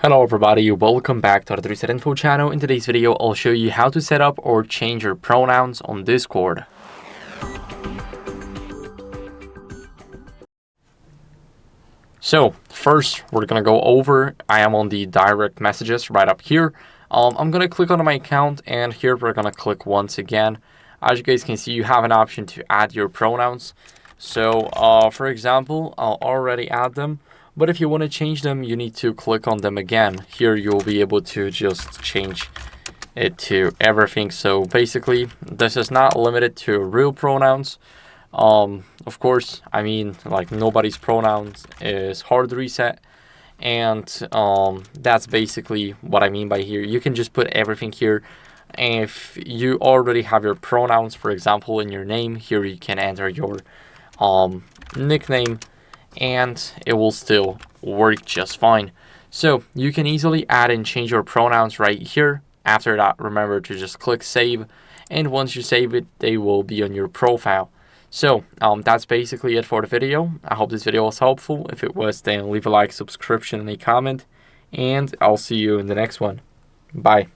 Hello everybody, welcome back to the HardReset.Info channel. In today's video, I'll show you how to set up or change your pronouns on Discord. So first, we're gonna go over, I am on the direct messages right up here. I'm gonna click on my account and here we're gonna click once again. As you guys can see, you have an option to add your pronouns. So for example, I'll already add them. But if you want to change them, you need to click on them again. Here you'll be able to just change it to everything. So basically, this is not limited to real pronouns. Of course, I mean, like nobody's pronouns is hard reset. And that's basically what I mean by here. You can just put everything here. If you already have your pronouns, for example, in your name, here you can enter your nickname, and it will still work just fine. So you can easily add and change your pronouns right here. After that, remember to just click save, and once you save it, they will be on your profile. So that's basically it for the video. I hope this video was helpful. If it was, then leave a like, subscription, and a comment, and I'll see you in the next one. Bye.